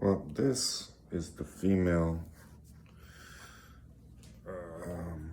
Well, this is the female um,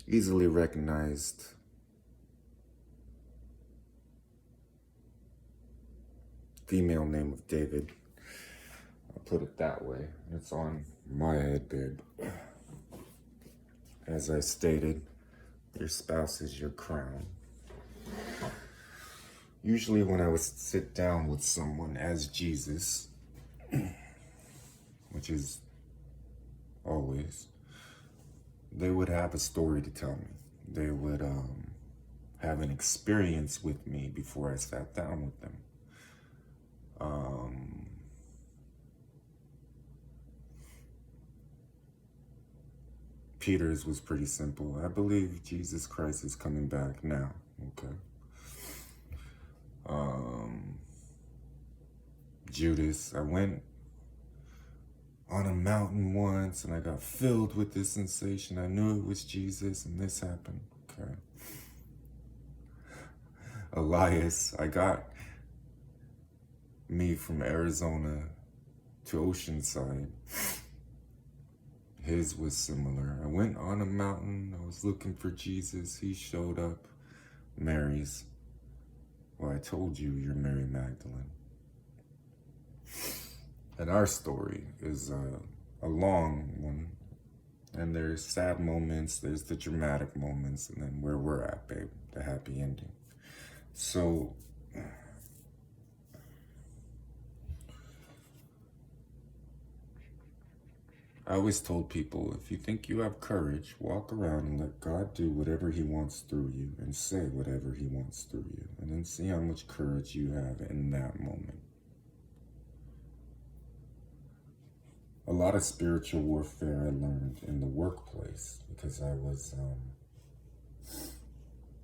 easily recognized female name of David. I'll put it that way. It's on my headband. As I stated, your spouse is your crown. Usually when I would sit down with someone as Jesus, which is always, they would have a story to tell me. They would have an experience with me before I sat down with them. Peter's was pretty simple. I believe Jesus Christ is coming back now. Okay. Judas, I went on a mountain once and I got filled with this sensation. I knew it was Jesus and this happened. Okay. Elias, I got me from Arizona to Oceanside. His was similar. I went on a mountain. I was looking for Jesus. He showed up. Mary's. Well, I told you you're Mary Magdalene. And our story is a long one. And there's sad moments, there's the dramatic moments, and then where we're at, babe, the happy ending. So, I always told people, if you think you have courage, walk around and let God do whatever he wants through you and say whatever he wants through you. And then see how much courage you have in that moment. A lot of spiritual warfare I learned in the workplace because I was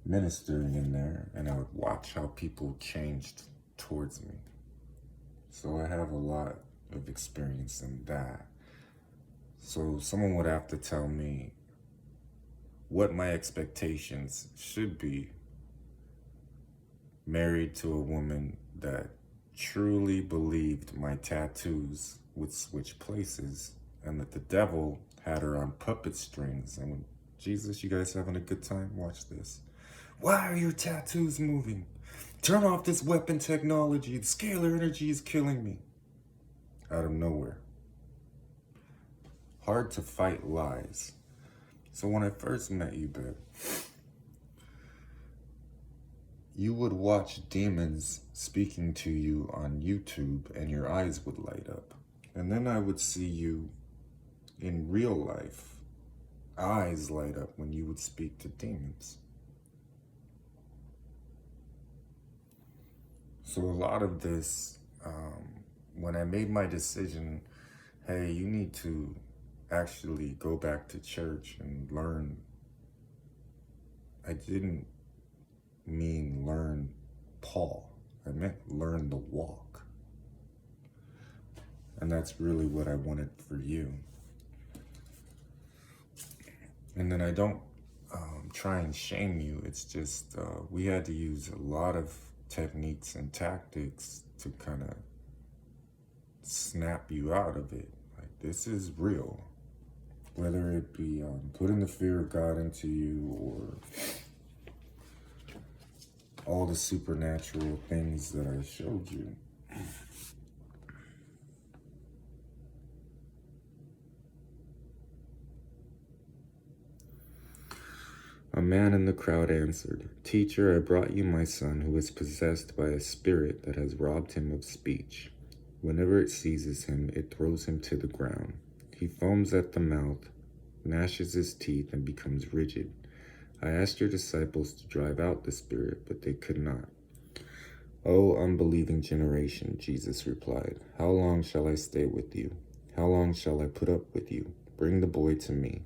ministering in there and I would watch how people changed towards me. So I have a lot of experience in that. So someone would have to tell me what my expectations should be married to a woman that truly believed my tattoos would switch places and that the devil had her on puppet strings. And when, Jesus, you guys having a good time? Watch this. Why are your tattoos moving? Turn off this weapon technology. The scalar energy is killing me. Out of nowhere. Hard to fight lies. So when I first met you, babe, you would watch demons speaking to you on YouTube and your eyes would light up. And then I would see you in real life, eyes light up when you would speak to demons. So a lot of this, when I made my decision, hey, you need to actually go back to church and learn, I didn't mean learn Paul. I meant learn the walk. And that's really what I wanted for you. And then I don't try and shame you. It's just we had to use a lot of techniques and tactics to kind of snap you out of it. Like, this is real. Whether it be putting the fear of God into you or all the supernatural things that I showed you. A man in the crowd answered, "Teacher, I brought you my son who is possessed by a spirit that has robbed him of speech. Whenever it seizes him, it throws him to the ground. He foams at the mouth, gnashes his teeth, and becomes rigid. I asked your disciples to drive out the spirit, but they could not." "O unbelieving generation," Jesus replied, "how long shall I stay with you? How long shall I put up with you? Bring the boy to me."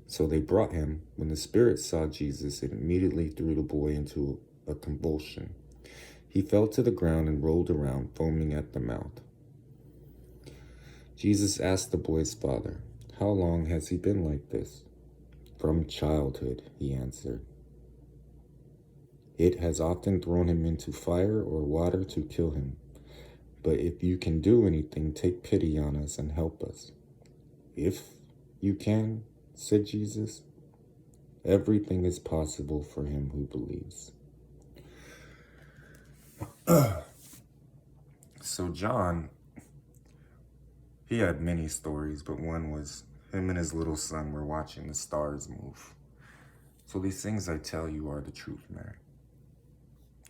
So they brought him. When the spirit saw Jesus, it immediately threw the boy into a convulsion. He fell to the ground and rolled around, foaming at the mouth. Jesus asked the boy's father, "How long has he been like this?" "From childhood," he answered. It has often thrown him into fire or water to kill him. But if you can do anything, take pity on us and help us. If you can, said Jesus, everything is possible for him who believes. So John, he had many stories, but one was him and his little son were watching the stars move. So these things I tell you are the truth, Mary.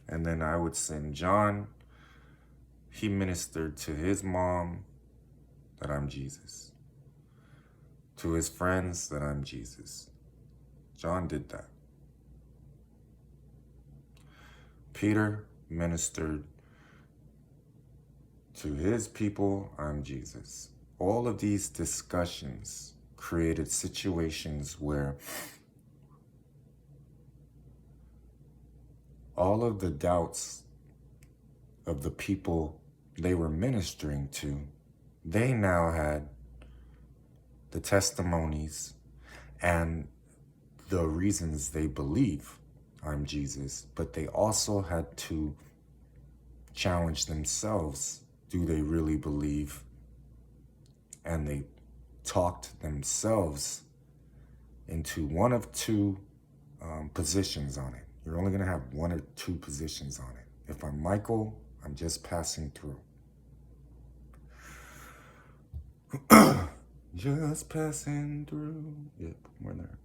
And then I would send John, he ministered to his mom that I'm Jesus. To his friends that I'm Jesus. John did that. Peter ministered to his people, I'm Jesus. All of these discussions created situations where all of the doubts of the people they were ministering to, they now had the testimonies and the reasons they believe I'm Jesus, but they also had to challenge themselves. Do they really believe? And they talked themselves into one of two positions on it. You're only going to have one or two positions on it. If I'm Michael, I'm just passing through. Just passing through. Yep, we're there.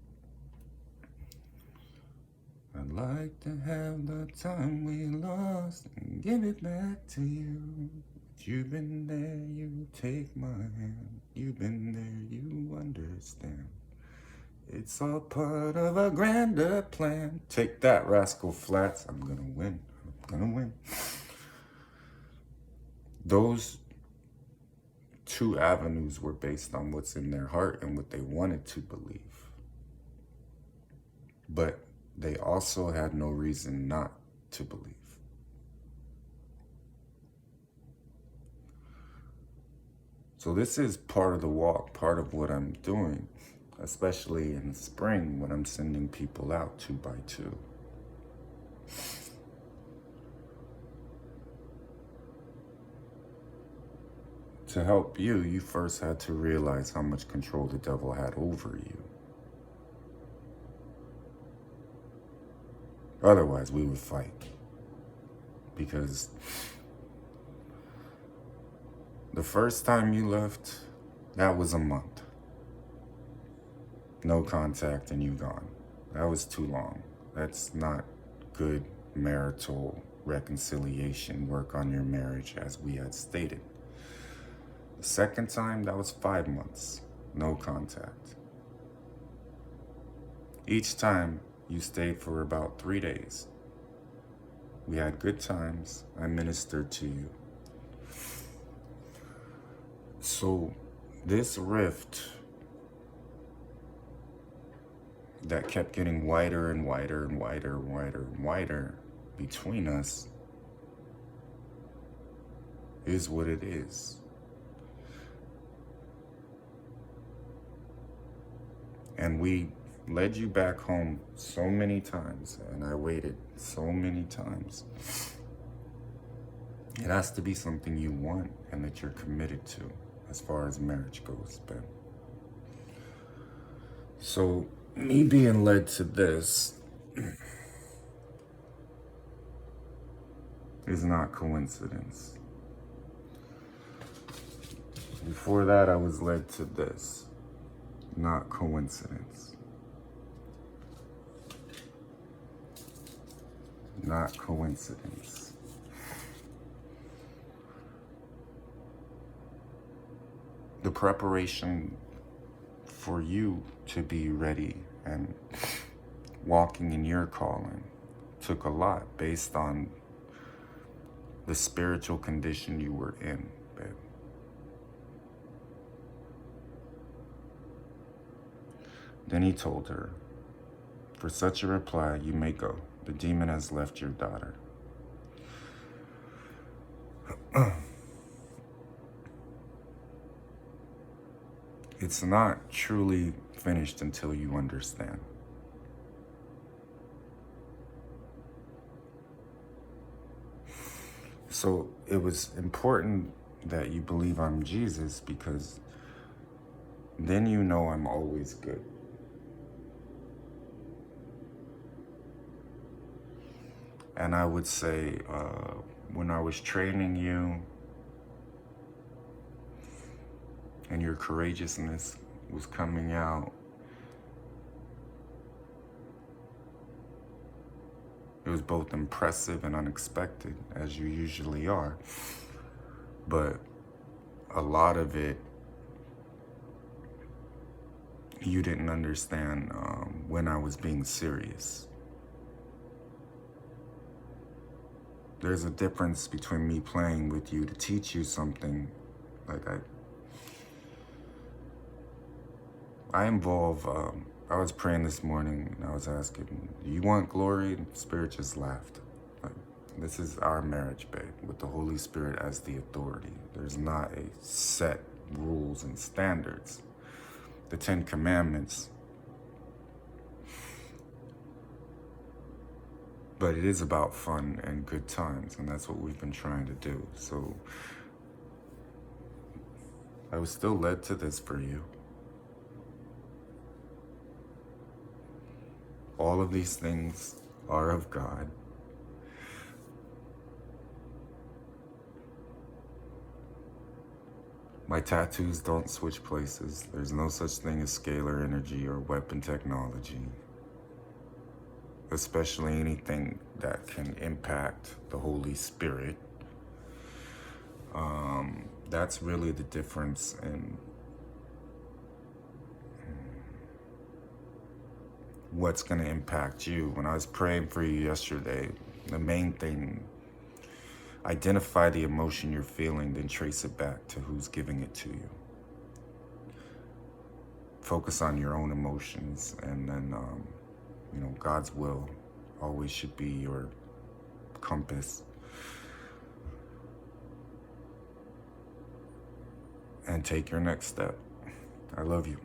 I'd like to have the time we lost and give it back to you. If you've been there, you take my hand. You've been there, you understand. It's all part of a grander plan. Take that, Rascal Flatts. I'm gonna win. I'm gonna win. Those two avenues were based on what's in their heart and what they wanted to believe. But they also had no reason not to believe. So this is part of the walk, part of what I'm doing, especially in the spring when I'm sending people out 2 by 2. To help you, you first had to realize how much control the devil had over you. Otherwise, we would fight. Because the first time you left, that was a month. No contact and you gone. That was too long. That's not good marital reconciliation work on your marriage as we had stated. The second time, that was 5 months. No contact. Each time, you stayed for about 3 days. We had good times. I ministered to you. So this rift that kept getting wider and wider and wider and wider and wider between us is what it is. And we led you back home so many times, and I waited so many times. It has to be something you want and that you're committed to as far as marriage goes, Ben. So me being led to this is not coincidence. Before that, I was led to this. Not coincidence. Not coincidence. The preparation for you to be ready and walking in your calling took a lot based on the spiritual condition you were in, babe. Then he told her, "For such a reply, you may go. The demon has left your daughter." It's not truly finished until you understand. So it was important that you believe I'm Jesus, because then you know I'm always good. And I would say, when I was training you and your courageousness was coming out, it was both impressive and unexpected, as you usually are. But a lot of it, you didn't understand when I was being serious. There's a difference between me playing with you to teach you something. Like I involve, I was praying this morning and I was asking, do you want glory? And Spirit just laughed. Like, this is our marriage, babe, with the Holy Spirit as the authority. There's not a set rules and standards. The 10 Commandments. But it is about fun and good times, and that's what we've been trying to do. So I was still led to this for you. All of these things are of God. My tattoos don't switch places. There's no such thing as scalar energy or weapon technology, especially anything that can impact the Holy Spirit. That's really the difference in what's going to impact you. When I was praying for you yesterday, the main thing, identify the emotion you're feeling, then trace it back to who's giving it to you. Focus on your own emotions, and then, God's will always should be your compass. And take your next step. I love you.